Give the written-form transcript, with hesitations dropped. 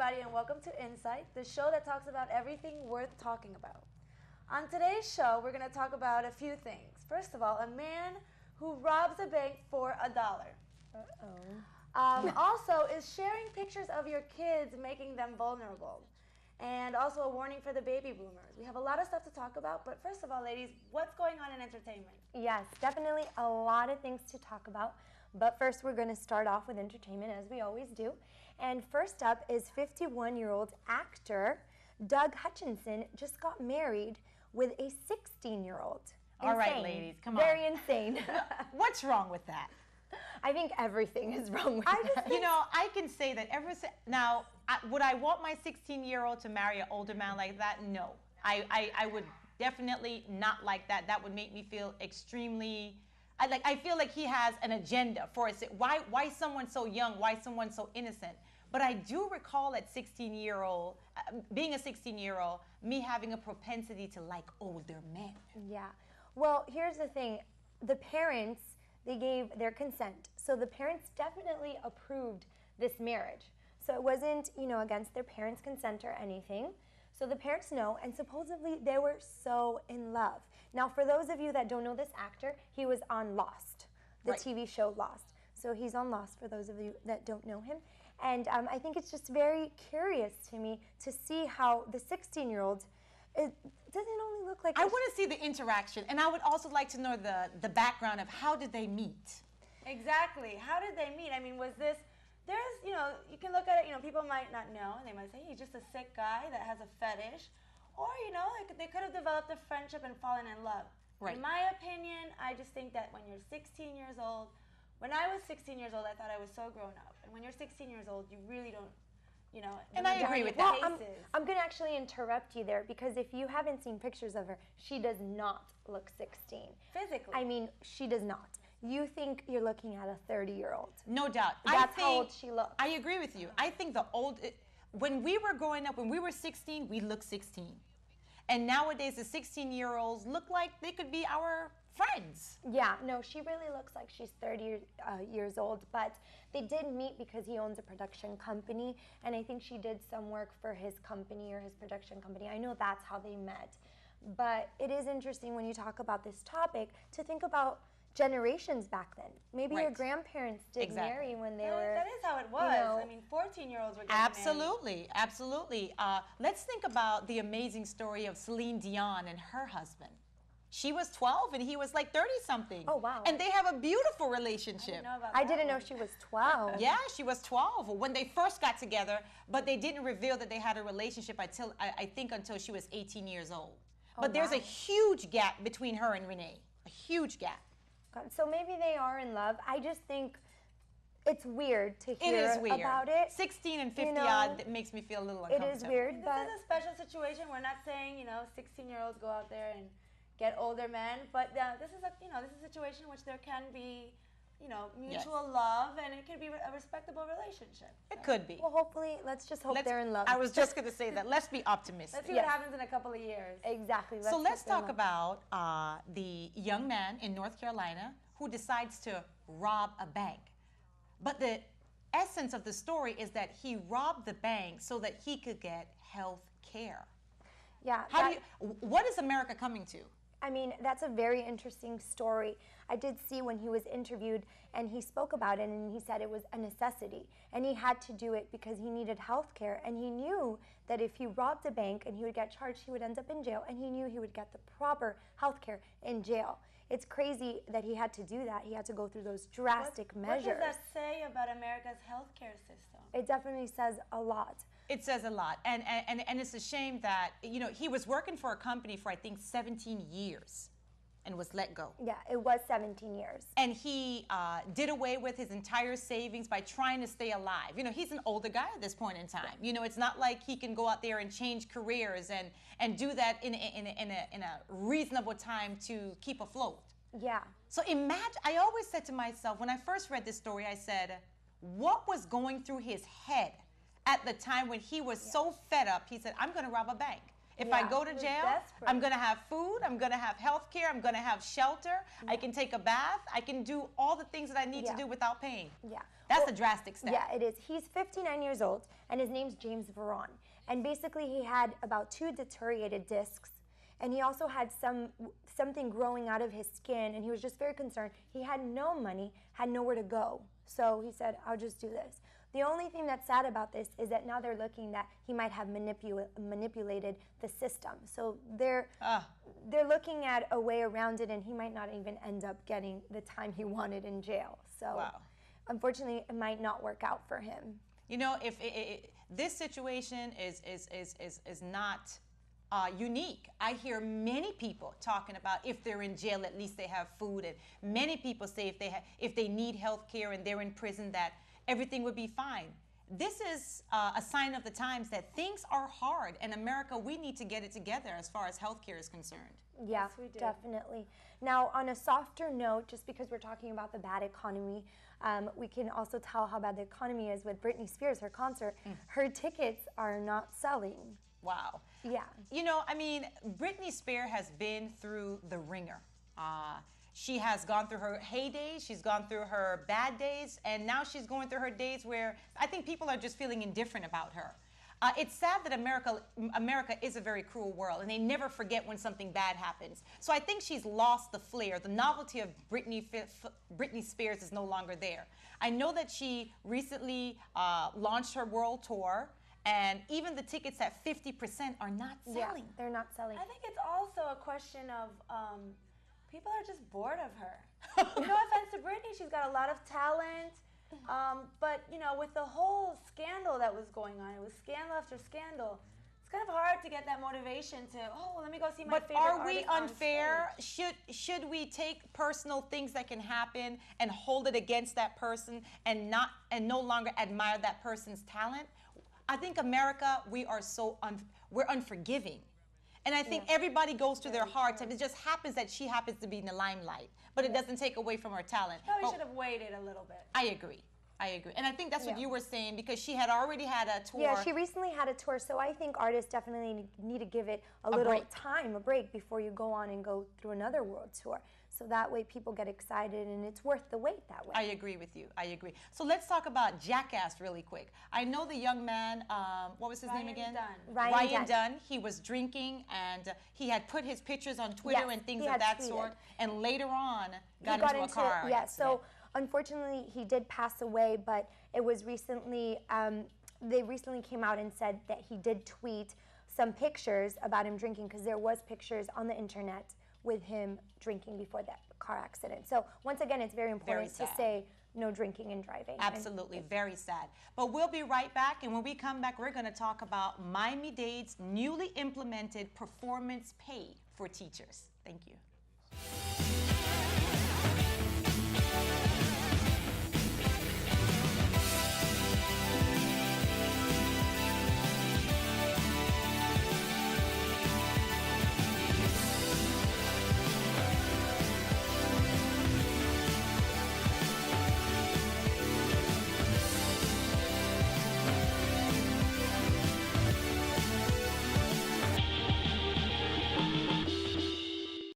everybody, and welcome to Insight, the show that talks about everything worth talking about. On today's show, we're going to talk about a few things. First of all, a man who robs a bank for $1. Also, is sharing pictures of your kids making them vulnerable? And also a warning for the baby boomers. We have a lot of stuff to talk about, but first of all, ladies, what's going on in entertainment? Yes, definitely a lot of things to talk about. But first, we're going to start off with entertainment, as we always do. And first up is 51-year-old actor Doug Hutchinson just got married with a 16-year-old. All right, ladies, come on. Very insane. What's wrong with that? I think everything is wrong with that. You know, I can say that would I want my 16-year-old to marry an older man like that? No. I would definitely not like that. That would make me feel extremely... I feel like he has an agenda for us. Why someone so young? Why someone so innocent? But I do recall at 16-year-old, being a 16-year-old, me having a propensity to like older men. Yeah. Well, here's the thing. The parents, they gave their consent. So the parents definitely approved this marriage. So it wasn't, against their parents' consent or anything. So the parents know, and supposedly they were so in love. Now, for those of you that don't know this actor, he was on Lost, the TV show Lost. So he's on Lost, for those of you that don't know him. And I think it's just very curious to me to see how the 16-year-old, it doesn't only look like... I want to see the interaction, and I would also like to know the background of how did they meet? Exactly. How did they meet? I mean, was this... There's, you can look at it, people might not know, and they might say, he's just a sick guy that has a fetish. Or, they could have developed a friendship and fallen in love. Right. In my opinion, I just think that when you're 16 years old, when I was 16 years old, I thought I was so grown up. And when you're 16 years old, you really don't, And I agree with that. Well, I'm going to actually interrupt you there, because if you haven't seen pictures of her, she does not look 16. Physically. I mean, she does not. You think you're looking at a 30-year-old. No doubt. That's how old she looks. I agree with you. I think when we were growing up, when we were 16, we looked 16. And nowadays, the 16-year-olds look like they could be our friends. Yeah, no, she really looks like she's 30 years old, but they did meet because he owns a production company, and I think she did some work for his company or his production company. I know that's how they met. But it is interesting when you talk about this topic to think about generations back then. Maybe your grandparents did marry when they were... That is how it was. I mean, 14-year-olds were getting married. Absolutely. Let's think about the amazing story of Celine Dion and her husband. She was 12 and he was like 30-something. Oh, wow. And they have a beautiful relaship. I didn't know she was 12. Yeah, she was 12 when they first got together, but they didn't reveal that they had a relationship until, I think, until she was 18 years old. But there's a huge gap between her and Renee. A huge gap. So maybe they are in love. I just think it's weird to hear about it. 16 and 50 odd, that makes me feel a little uncomfortable. It is weird, but... This is a special situation. We're not saying, 16-year-olds go out there and get older men, but this is a situation in which there can be, mutual love, and it could be a respectable relationship. It could be. Well, hopefully, let's just hope they're in love. I was just going to say that. Let's be optimistic. Let's see what happens in a couple of years. Exactly. So let's talk about the young man in North Carolina who decides to rob a bank. But the essence of the story is that he robbed the bank so that he could get health care. Yeah. What is America coming to? I mean, that's a very interesting story. I did see when he was interviewed, and he spoke about it, and he said it was a necessity, and he had to do it because he needed health care, and he knew that if he robbed a bank and he would get charged, he would end up in jail, and he knew he would get the proper health care in jail. It's crazy that he had to do that. He had to go through those drastic measures. What does that say about America's healthcare system? It definitely says a lot. It says a lot, and it's a shame that, he was working for a company for, I think, 17 years and was let go. Yeah, it was 17 years. And he did away with his entire savings by trying to stay alive. He's an older guy at this point in time. It's not like he can go out there and change careers and do that in a reasonable time to keep afloat. Yeah. So imagine, I always said to myself, when I first read this story, I said, what was going through his head at the time when he was so fed up, he said, I'm going to rob a bank. If I Yeah. go to We're jail, desperate. I'm going to have food, I'm going to have health care, I'm going to have shelter, I can take a bath, I can do all the things that I need to Yeah. do without paying. Yeah. That's Well, a drastic step. Yeah, it is. He's 59 years old, and his name's James Varon. And basically, he had about 2 deteriorated discs, and he also had something growing out of his skin, and he was just very concerned. He had no money, had nowhere to go. So he said, I'll just do this. The only thing that's sad about this is that now they're looking that he might have manipulated the system. So they're looking at a way around it, and he might not even end up getting the time he wanted in jail. So Wow. unfortunately, it might not work out for him. You know, if this situation is not unique. I hear many people talking about if they're in jail, at least they have food, and many people say if they need health care and they're in prison, that everything would be fine. This is a sign of the times that things are hard, and America, we need to get it together as far as healthcare is concerned. Yeah, we do. definitely. Now, on a softer note, just because we're talking about the bad economy, we can also tell how bad the economy is with Britney Spears, her concert. Her tickets are not selling. Wow. Yeah. You know, I mean, Britney Spears has been through the ringer. She has gone through her heydays, she's gone through her bad days, and now she's going through her days where I think people are just feeling indifferent about her. It's sad that America is a very cruel world, and they never forget when something bad happens. So I think she's lost the flair. The novelty of Britney Spears is no longer there. I know that she recently launched her world tour, and even the tickets at 50% are not Yeah, selling. they're not selling. I think it's also a question of people are just bored of her. No offense to Britney, she's got a lot of talent. But, you know, with the whole scandal that was going on, it was scandal after scandal. It's kind of hard to get that motivation to, oh, well, let me go see my But favorite are we artist on unfair? stage. Should we take personal things that can happen and hold it against that person and no longer admire that person's talent? I think America, we are we're unforgiving. And I think everybody goes through their hard time. It just happens that she happens to be in the limelight, but it doesn't take away from her talent. Probably But should have waited a little bit. I agree. And I think that's what Yeah. you were saying, because she had already had a tour. Yeah, she recently had a tour, so I think artists definitely need to give it a little break. time, a break, before you go on and go through another world tour. So that way people get excited, and it's worth the wait that way. I agree with you. I agree. So let's talk about Jackass really quick. I know the young man, what was his name Ryan again? Dunn. Ryan Dunn. He was drinking, and he had put his pictures on Twitter Yes, and things he of had that tweeted. sort, and later on He got into a car yeah, accident. so unfortunately he did pass away, but it was recently, they recently came out and said that he did tweet some pictures about him drinking, because there was pictures on the internet with him drinking before that car accident. So once again, it's very important to sad. say no drinking and driving. And Absolutely, very sad. But we'll be right back, and when we come back, we're going to talk about Miami-Dade's newly implemented performance pay for teachers. Thank you.